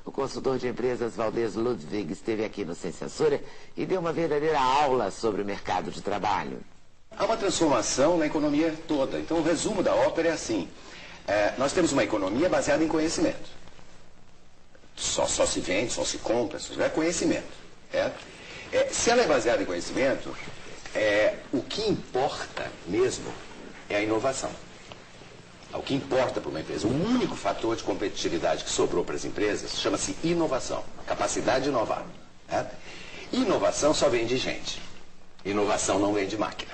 O consultor de empresas Valdez Ludwig esteve aqui no Sem Censura e deu uma verdadeira aula sobre o mercado de trabalho. Há uma transformação na economia toda. Então, o resumo da ópera é assim. Nós temos uma economia baseada em conhecimento. Só se vende, só se compra, só é conhecimento. Se ela é baseada em conhecimento, o que importa mesmo é a inovação. O que importa para uma empresa, o único fator de competitividade que sobrou para as empresas chama-se inovação, a capacidade de inovar. Inovação só vem de gente. Inovação não vem de máquina.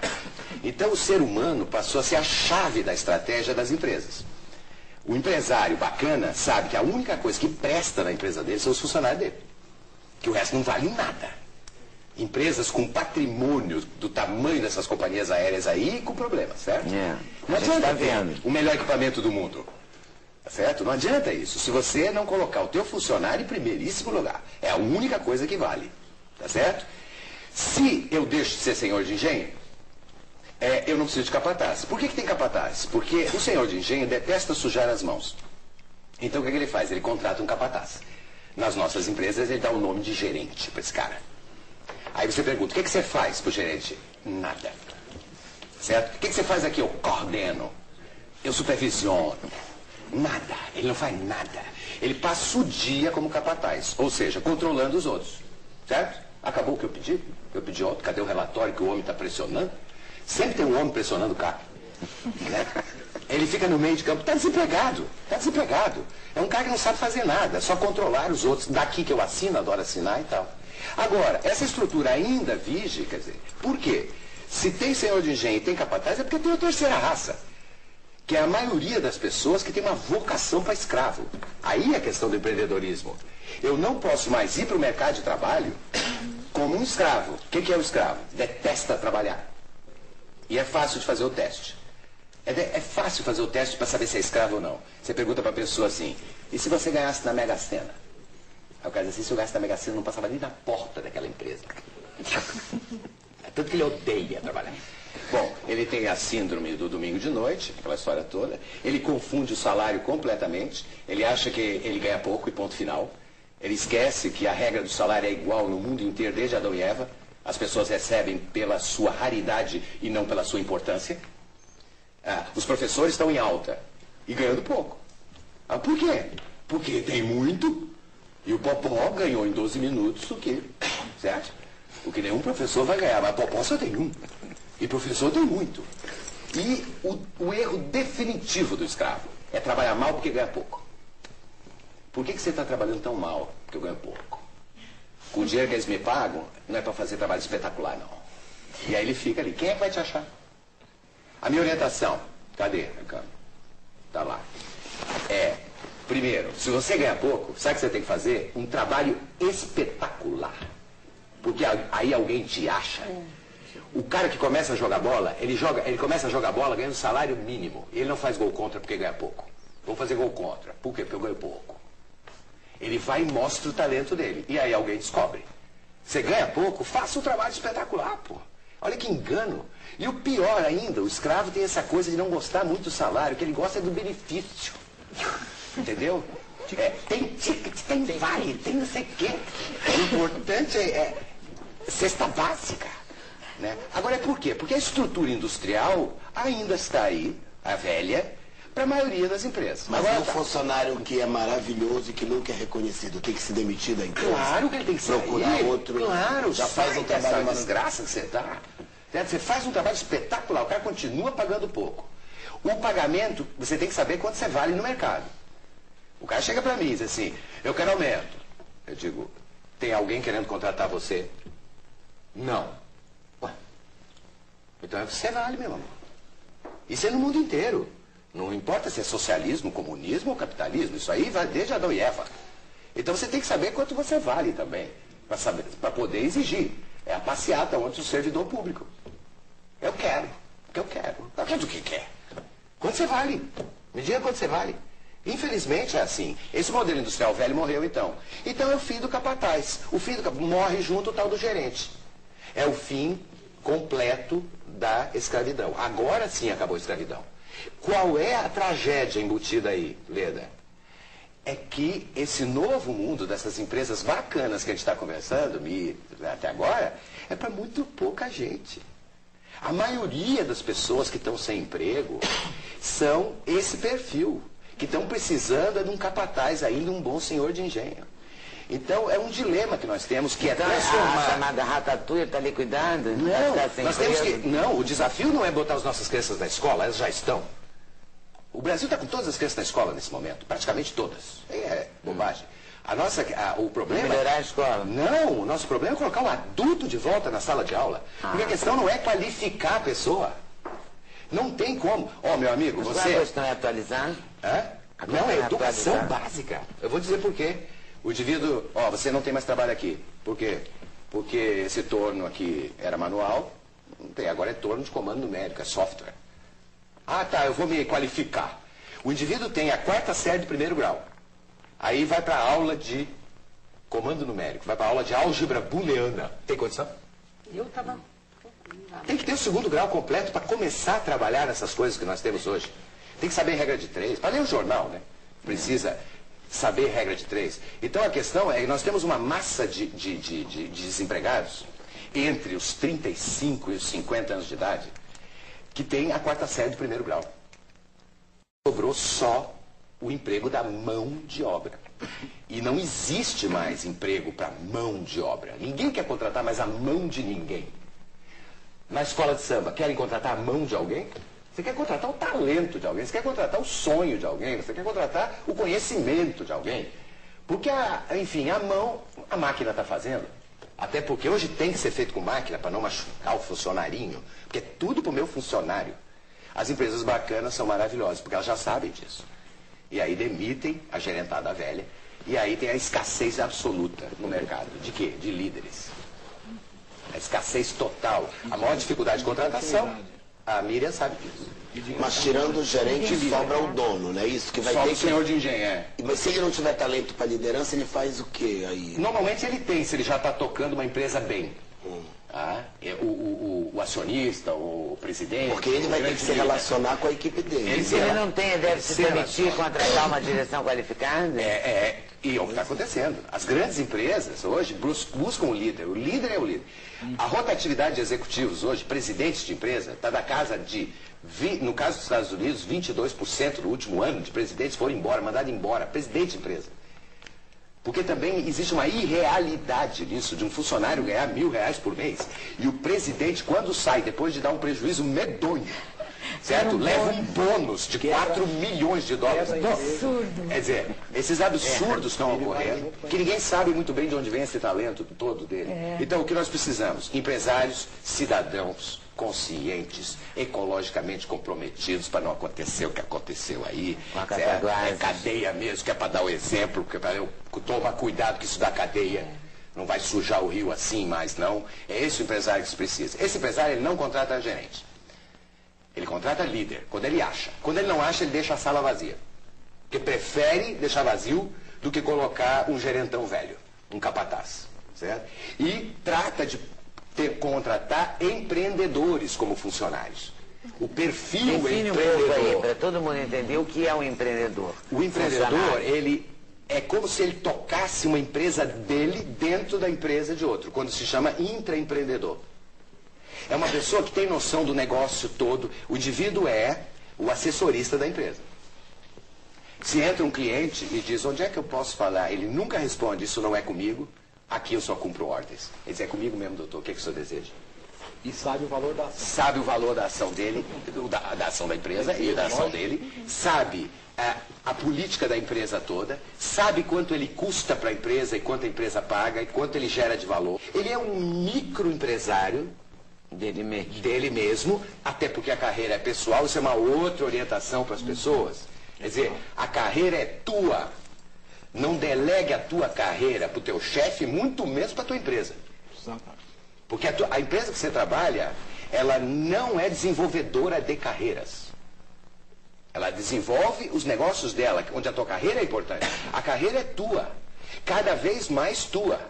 Então o ser humano passou a ser a chave da estratégia das empresas. O empresário bacana sabe que a única coisa que presta na empresa dele são os funcionários dele. Que o resto não vale nada. Empresas com patrimônio do tamanho dessas companhias aéreas aí com problemas, certo? Não adianta ter o melhor equipamento do mundo. Certo? Não adianta isso. Se você não colocar o teu funcionário em primeiríssimo lugar. É a única coisa que vale. Tá certo? Se eu deixo de ser senhor de engenho, eu não preciso de capataz. Por que tem capataz? Porque o senhor de engenho detesta sujar as mãos. Então o que ele faz? Ele contrata um capataz. Nas nossas empresas ele dá o nome de gerente para esse cara. Aí você pergunta, o que você faz pro gerente? Nada. Certo? O que você faz aqui? Eu coordeno. Eu supervisiono. Nada. Ele não faz nada. Ele passa o dia como capataz. Ou seja, controlando os outros. Certo? Acabou o que eu pedi? Eu pedi outro. Cadê o relatório que o homem está pressionando? Sempre tem um homem pressionando o cara. Né? Ele fica no meio de campo. Está desempregado. Está desempregado. É um cara que não sabe fazer nada. Só controlar os outros. Daqui que eu assino, adoro assinar e tal. Agora, essa estrutura ainda vige, quer dizer, por quê? Se tem senhor de engenho e tem capataz, é porque tem a terceira raça, que é a maioria das pessoas que tem uma vocação para escravo. Aí é a questão do empreendedorismo. Eu não posso mais ir para o mercado de trabalho como um escravo. O que é o escravo? Detesta trabalhar. E é fácil de fazer o teste. É fácil fazer o teste para saber se é escravo ou não. Você pergunta para a pessoa assim, e se você ganhasse na Mega Sena? Aí o cara diz assim, se eu ganhasse na Mega Sena, não passava nem na porta daquela empresa. É tanto que ele odeia trabalhar. Bom, ele tem a síndrome do domingo de noite, aquela história toda. Ele confunde o salário completamente. Ele acha que ele ganha pouco e ponto final. Ele esquece que a regra do salário é igual no mundo inteiro, desde Adão e Eva. As pessoas recebem pela sua raridade e não pela sua importância. Os professores estão em alta e ganhando pouco. Por quê? Porque tem muito e o Popó ganhou em 12 minutos o quê? Certo? O que nenhum professor vai ganhar, mas Popó só tem um. E professor tem muito. E o erro definitivo do escravo é trabalhar mal porque ganha pouco. Por que você está trabalhando tão mal? Porque eu ganho pouco. Com o dinheiro que eles me pagam, não é para fazer trabalho espetacular, não. E aí ele fica ali. Quem é que vai te achar? A minha orientação, cadê? Tá lá. Primeiro, se você ganha pouco, sabe o que você tem que fazer? Um trabalho espetacular. Porque aí alguém te acha. O cara que começa a jogar bola, ele começa a jogar bola ganhando salário mínimo. Ele não faz gol contra porque ganha pouco. Vou fazer gol contra. Por quê? Porque eu ganho pouco. Ele vai e mostra o talento dele. E aí alguém descobre. Você ganha pouco, faça um trabalho espetacular, pô. Olha que engano. E o pior ainda, o escravo tem essa coisa de não gostar muito do salário, que ele gosta do benefício. Entendeu? Tem ticket, tem vale, tem não sei o quê. O importante é cesta básica. Né? Agora por quê? Porque a estrutura industrial ainda está aí, a velha, para a maioria das empresas. Mas agora, um funcionário que é maravilhoso e que nunca é reconhecido, tem que se demitir da empresa? Claro que ele tem que sair. Procurar outro. Claro, já faz um trabalho, uma desgraça que você está. Você faz um trabalho espetacular, o cara continua pagando pouco. O pagamento, você tem que saber quanto você vale no mercado. O cara chega para mim e diz assim, eu quero aumento. Eu digo, tem alguém querendo contratar você? Não. Ué, então você vale, meu amor. Isso é no mundo inteiro. Não importa se é socialismo, comunismo ou capitalismo. Isso aí vai desde Adão e Eva. Então você tem que saber quanto você vale também. Para poder exigir. É a passeata onde o servidor público. Eu quero. O que eu quero. Não quero do que quer. Quanto você vale? Me diga quanto você vale. Infelizmente é assim. Esse modelo industrial velho morreu então. Então é o fim do capataz. O fim do morre junto o tal do gerente. É o fim completo da escravidão. Agora sim acabou a escravidão. Qual é a tragédia embutida aí, Leda? é que esse novo mundo dessas empresas bacanas que a gente está conversando até agora, é para muito pouca gente. A maioria das pessoas que estão sem emprego são esse perfil, que estão precisando de um capataz ainda, um bom senhor de engenho. Então, é um dilema que nós temos, que então, é transformar... A chamada ratatouille está ali cuidando? Não, nós temos que... Não, o desafio não é botar as nossas crianças na escola, elas já estão. O Brasil está com todas as crianças na escola nesse momento, praticamente todas. É bobagem. O problema... Melhorar a escola. Não, o nosso problema é colocar um adulto de volta na sala de aula. Porque a questão não é qualificar a pessoa. Não tem como. Meu amigo, você... você... A questão é atualizar? Não, é educação básica. Eu vou dizer por quê. O indivíduo, você não tem mais trabalho aqui. Por quê? Porque esse torno aqui era manual, não tem, agora é torno de comando numérico, é software. Eu vou me qualificar. O indivíduo tem a 4ª série de 1º grau. Aí vai para a aula de comando numérico, vai para a aula de álgebra booleana. Tem condição? Tem que ter o 2º grau completo para começar a trabalhar nessas coisas que nós temos hoje. Tem que saber regra de 3. Para ler o jornal, né? Precisa saber regra de 3. Então a questão é que nós temos uma massa de desempregados entre os 35 e os 50 anos de idade que tem a 4ª série de 1º grau. Sobrou só o emprego da mão de obra. E não existe mais emprego para mão de obra. Ninguém quer contratar mais a mão de ninguém. Na escola de samba, querem contratar a mão de alguém? Você quer contratar o talento de alguém, você quer contratar o sonho de alguém, você quer contratar o conhecimento de alguém. Porque, a mão, a máquina está fazendo. Até porque hoje tem que ser feito com máquina para não machucar o funcionarinho. Porque é tudo para o meu funcionário. As empresas bacanas são maravilhosas, porque elas já sabem disso. E aí demitem a gerentada velha. E aí tem a escassez absoluta no mercado. De quê? De líderes. A escassez total. A maior dificuldade de contratação... A Miriam sabe disso. Mas tirando o gerente, sobra o dono, não é isso? Que vai Só ter o senhor de engenho, Mas se ele não tiver talento para liderança, ele faz o quê aí? Normalmente ele tem, se ele já está tocando uma empresa bem. O acionista, o presidente... Porque ele vai ter que se relacionar com a equipe dele. Se ele não tem, deve se permitir contratar uma direção qualificada? E é o que está acontecendo. As grandes empresas hoje buscam o líder. O líder é o líder. A rotatividade de executivos hoje, presidentes de empresa, está da casa de, no caso dos Estados Unidos, 22% no último ano de presidentes foram embora, mandados embora. Presidente de empresa. Porque também existe uma irrealidade nisso, de um funcionário ganhar R$1.000 por mês. E o presidente, quando sai, depois de dar um prejuízo medonho, certo? Leva um bônus de 4 milhões de dólares. Absurdo. Quer dizer, esses absurdos estão ocorrendo, que ninguém sabe muito bem de onde vem esse talento todo dele. Então, o que nós precisamos? Empresários, cidadãos, conscientes, ecologicamente comprometidos para não acontecer o que aconteceu aí. É cadeia mesmo, que é para dar o exemplo, que é para eu tomar cuidado que isso dá cadeia. Não vai sujar o rio assim mais, não. É esse o empresário que se precisa. Esse empresário, ele não contrata gerente. Ele contrata líder, quando ele acha. Quando ele não acha, ele deixa a sala vazia. Porque prefere deixar vazio do que colocar um gerentão velho, um capataz. Certo? E trata de contratar empreendedores como funcionários. O perfil empreendedor. Para todo mundo entender o que é um empreendedor. O empreendedor, ele é como se ele tocasse uma empresa dele dentro da empresa de outro, quando se chama intraempreendedor. É uma pessoa que tem noção do negócio todo. O indivíduo é o assessorista da empresa. Se entra um cliente e diz, onde é que eu posso falar? Ele nunca responde, isso não é comigo, aqui eu só cumpro ordens. Ele diz, é comigo mesmo, doutor, o que é que o senhor deseja? E sabe o valor da ação. Sabe o valor da ação dele, da ação da empresa e da ação dele. Sabe a política da empresa toda. Sabe quanto ele custa para a empresa e quanto a empresa paga e quanto ele gera de valor. Ele é um microempresário dele mesmo, até porque a carreira é pessoal, isso é uma outra orientação para as pessoas. Quer dizer, a carreira é tua. Não delegue a tua carreira para o teu chefe, muito menos para a tua empresa. Porque a empresa que você trabalha, ela não é desenvolvedora de carreiras. Ela desenvolve os negócios dela, onde a tua carreira é importante. A carreira é tua. Cada vez mais tua.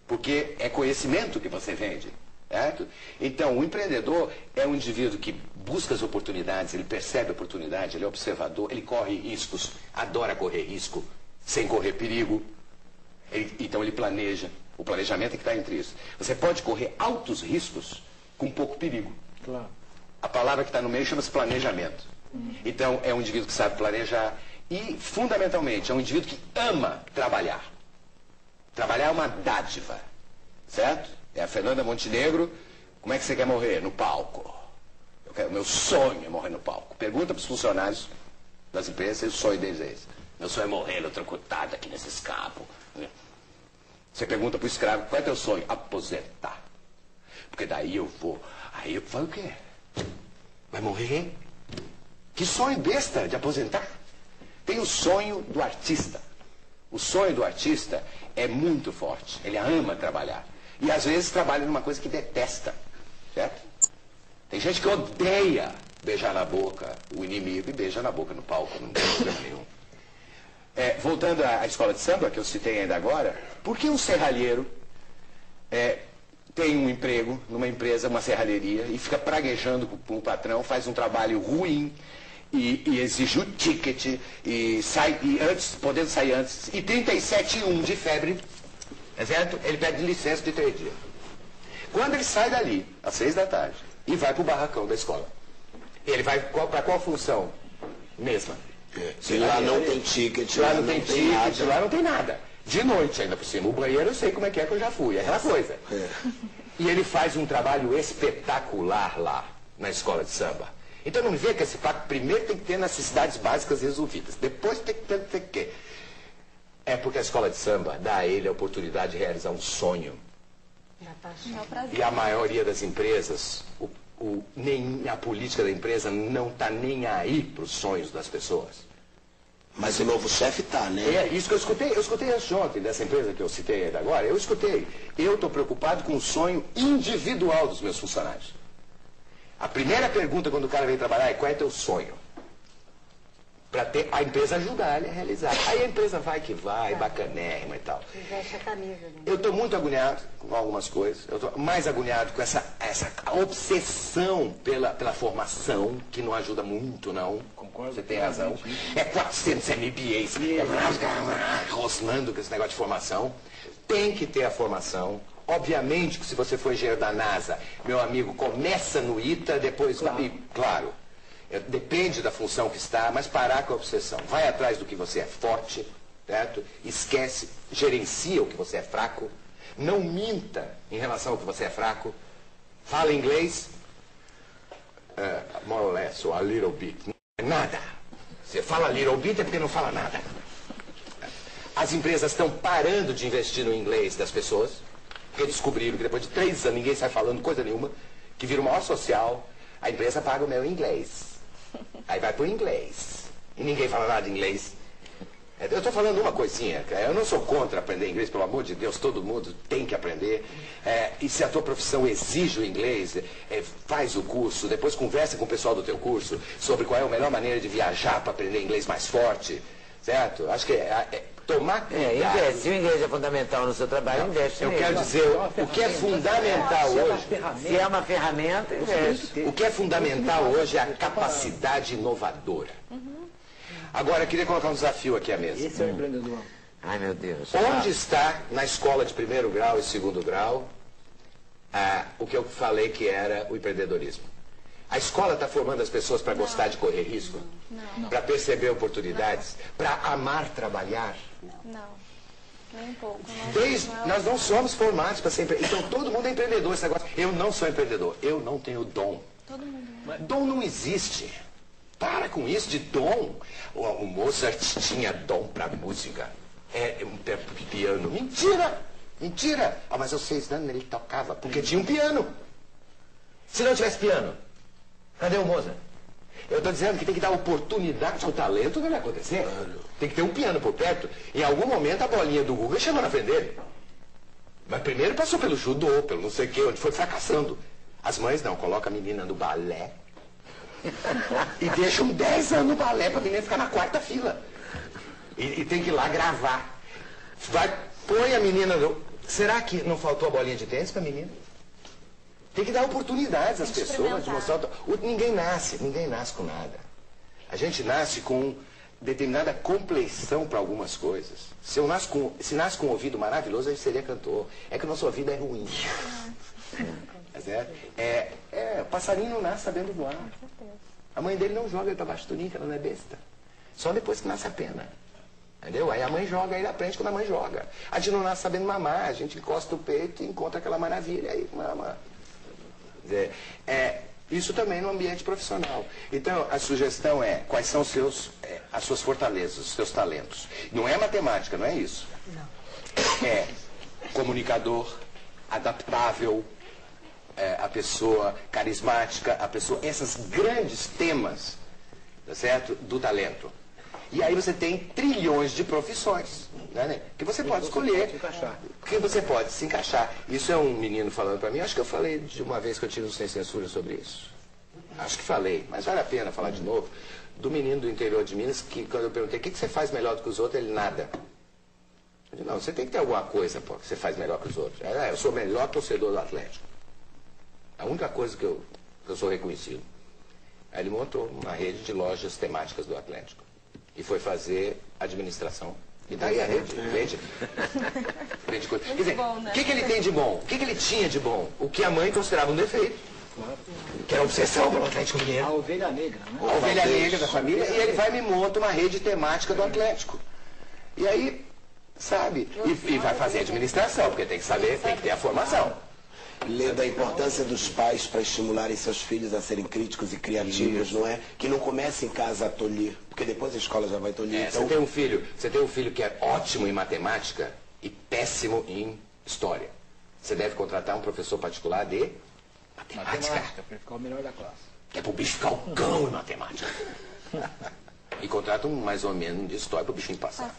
Porque é conhecimento que você vende. Certo? Então, o empreendedor é um indivíduo que busca as oportunidades, ele percebe a oportunidade, ele é observador, ele corre riscos, adora correr risco. sem correr perigo. Então ele planeja. O planejamento é que está entre isso. Você pode correr altos riscos com pouco perigo. Claro. A palavra que está no meio chama-se planejamento. Então, é um indivíduo que sabe planejar e, fundamentalmente, é um indivíduo que ama trabalhar. Trabalhar é uma dádiva, certo? É a Fernanda Montenegro. Como é que você quer morrer? No palco. Meu sonho é morrer no palco. Pergunta para os funcionários das empresas, o sonho deles é esse. Meu sonho é morrer eletrocutado aqui nesse escavo. Você pergunta para o escravo, qual é teu sonho? Aposentar. Porque daí eu vou. Aí eu falo o quê? Vai morrer? Que sonho besta de aposentar. Tem o sonho do artista. O sonho do artista é muito forte. Ele ama trabalhar. E às vezes trabalha numa coisa que detesta. Certo? Tem gente que odeia beijar na boca o inimigo e beija na boca no palco. Não tem problema nenhum. Voltando à escola de samba, que eu citei ainda agora, por que um serralheiro tem um emprego numa empresa, uma serralheria, e fica praguejando com o patrão, faz um trabalho ruim e exige o ticket, podendo sair antes, e 37,1 de febre, é certo? Ele pede licença de 3 dias. Quando ele sai dali, às 6 da tarde, e vai para o barracão da escola, ele vai para qual função? Mesma. Se lá não tem ticket, lá não tem ticket, lá não tem nada. De noite ainda por cima. O banheiro eu sei como é que eu já fui. É aquela coisa. E ele faz um trabalho espetacular lá na escola de samba. Então não me vê que esse fato primeiro tem que ter necessidades básicas resolvidas. Depois tem que ter o quê? É porque a escola de samba dá a ele a oportunidade de realizar um sonho. E a maioria das empresas, nem a política da empresa não está nem aí para os sonhos das pessoas. Mas o novo chefe tá, né? É isso que eu escutei. Eu escutei antes de ontem, dessa empresa que eu citei ainda agora. Eu escutei. Eu estou preocupado com o sonho individual dos meus funcionários. A primeira pergunta quando o cara vem trabalhar é: qual é teu sonho? Para a empresa ajudar ele a realizar. Aí a empresa vai que vai, bacanérrima e tal. Veste a camisa, né? Eu estou muito agoniado com algumas coisas. Eu estou mais agoniado com essa obsessão pela formação, que não ajuda muito, não. Concordo. Você tem razão. É 400 MBAs. Rosnando com esse negócio de formação. Tem que ter a formação. Obviamente que se você for engenheiro da NASA, meu amigo, começa no ITA, depois... Claro. Depende da função que está, mas parar com a obsessão. Vai atrás do que você é forte, certo? Esquece, gerencia o que você é fraco. Não minta em relação ao que você é fraco. Fala inglês. More or less, or a little bit. Não é nada. Você fala little bit é porque não fala nada. As empresas estão parando de investir no inglês das pessoas, porque descobriram que depois de 3 anos ninguém sai falando coisa nenhuma, que vira uma social, a empresa paga o meu inglês. Aí vai pro inglês. E ninguém fala nada de inglês. Eu estou falando uma coisinha. Eu não sou contra aprender inglês, pelo amor de Deus. Todo mundo tem que aprender. E se a tua profissão exige o inglês, faz o curso. Depois conversa com o pessoal do teu curso sobre qual é a melhor maneira de viajar para aprender inglês mais forte. Certo? Acho que tomar cuidado. Investe. Se o inglês é fundamental no seu trabalho, investe Eu nele. quero dizer, o que é fundamental hoje... Se é uma ferramenta, investe. O que é fundamental hoje é a capacidade inovadora. Agora, eu queria colocar um desafio aqui à mesa. Esse é o empreendedor. Ai, meu Deus. Onde está, na escola de 1º grau e 2º grau, o que eu falei que era o empreendedorismo? A escola está formando as pessoas para gostar de correr risco? Para perceber oportunidades? Para amar trabalhar? Não, nem um pouco. Nós não somos formados para ser empreendedor. Então todo mundo é empreendedor. Esse negócio. Eu não sou empreendedor. Eu não tenho dom. Todo mundo. Dom não existe. Para com isso de dom. O Mozart tinha dom para música. Um piano. Mentira! Mentira! Mas aos 6 anos ele tocava, porque tinha um piano. Se não tivesse piano, cadê o Mozart? Eu estou dizendo que tem que dar oportunidade ao talento, não vai acontecer. Tem que ter um piano por perto. Em algum momento a bolinha do Google chama na frente dele. Mas primeiro passou pelo judô, pelo não sei o quê, onde foi fracassando. As mães não, colocam a menina no balé. E deixam 10 anos no balé para a menina ficar na 4ª fila. E tem que ir lá gravar. Põe a menina no... Será que não faltou a bolinha de tênis para a menina? Tem que dar oportunidades às pessoas de mostrar. Ninguém nasce com nada. A gente nasce com determinada compleição para algumas coisas. Se nasce com um ouvido maravilhoso, a gente seria cantor. É que o nosso ouvido é ruim. Passarinho não nasce sabendo voar. A mãe dele não joga ele para baixo do ninho, ela não é besta. Só depois que nasce a pena. Entendeu? Aí a mãe joga, aí ele aprende quando a mãe joga. A gente não nasce sabendo mamar, a gente encosta o peito e encontra aquela maravilha, aí mama. Isso também no ambiente profissional. Então, a sugestão é, quais são as suas fortalezas, os seus talentos. Não é matemática, não é isso. Não. É comunicador, adaptável, a pessoa carismática, a pessoa... Esses grandes temas, tá certo? Do talento. E aí você tem trilhões de profissões, né? Que você pode escolher, que você pode se encaixar. Isso é um menino falando para mim, acho que eu falei de uma vez que eu tive um Sem Censura sobre isso. Acho que falei, mas vale a pena falar de novo. Do menino do interior de Minas, que quando eu perguntei, o que você faz melhor do que os outros? Ele, nada. Eu disse, não, você tem que ter alguma coisa, pô, que você faz melhor que os outros. Eu sou o melhor torcedor do Atlético. A única coisa que eu sou reconhecido. Aí ele montou uma rede de lojas temáticas do Atlético. E foi fazer administração. E daí a rede vende coisa. Quer dizer, o que ele tem de bom? O que ele tinha de bom? O que a mãe considerava um defeito. Que era obsessão pelo Atlético Mineiro. A ovelha negra, né? A ovelha negra da família. E ele vai e me monta uma rede temática do Atlético. E aí, sabe? E vai fazer administração, porque tem que saber, tem que ter a formação. Lê da importância dos pais para estimularem seus filhos a serem críticos e criativos, não é? Que não comece em casa a tolir, porque depois a escola já vai tolir. Então... Você tem um filho que é ótimo em matemática e péssimo em história. Você deve contratar um professor particular de matemática. Para ficar o melhor da classe. Que é pro bicho ficar o cão em matemática. E contrata um mais ou menos de história pro bichinho passar.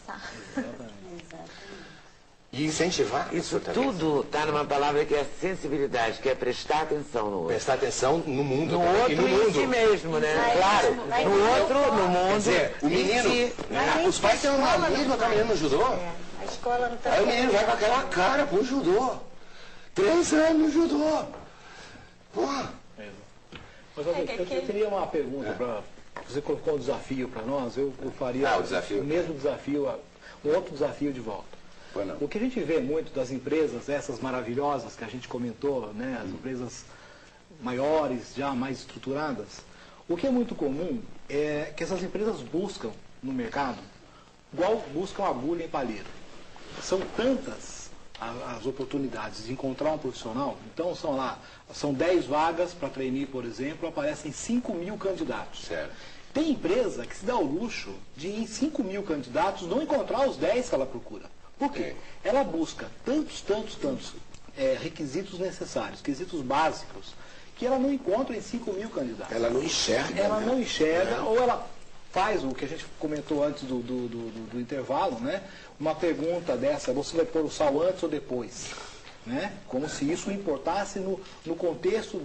E incentivar isso tudo está numa palavra que é sensibilidade, que é prestar atenção no outro. Prestar atenção no mundo. No outro e em si mesmo, né? Claro. No outro, no mundo. Quer dizer, o menino... os pais têm uma amiga com a menina no judô. A escola não tá... Aí o menino vai com aquela cara pro judô. 3 anos no judô. Porra. Mas eu teria uma pergunta para... Você colocou um desafio para nós, eu faria o mesmo desafio, um outro desafio de volta. O que a gente vê muito das empresas, essas maravilhosas que a gente comentou, né, as empresas maiores, já mais estruturadas, o que é muito comum é que essas empresas buscam no mercado, igual buscam agulha em palheiro. São tantas as oportunidades de encontrar um profissional, então são 10 vagas para trainee, por exemplo, aparecem 5.000 candidatos. Certo. Tem empresa que se dá o luxo de, em 5.000 candidatos, não encontrar os 10 que ela procura. Por quê? Ela busca tantos requisitos necessários, quesitos básicos, que ela não encontra em 5.000 candidatos. Ela não enxerga. Ela não enxerga, ou ela faz o que a gente comentou antes do intervalo, né? Uma pergunta dessa, você vai pôr o sal antes ou depois? Né? Como se isso importasse no contexto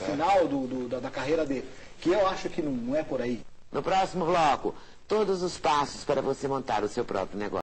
final da carreira dele. Que eu acho que não é por aí. No próximo bloco, todos os passos para você montar o seu próprio negócio.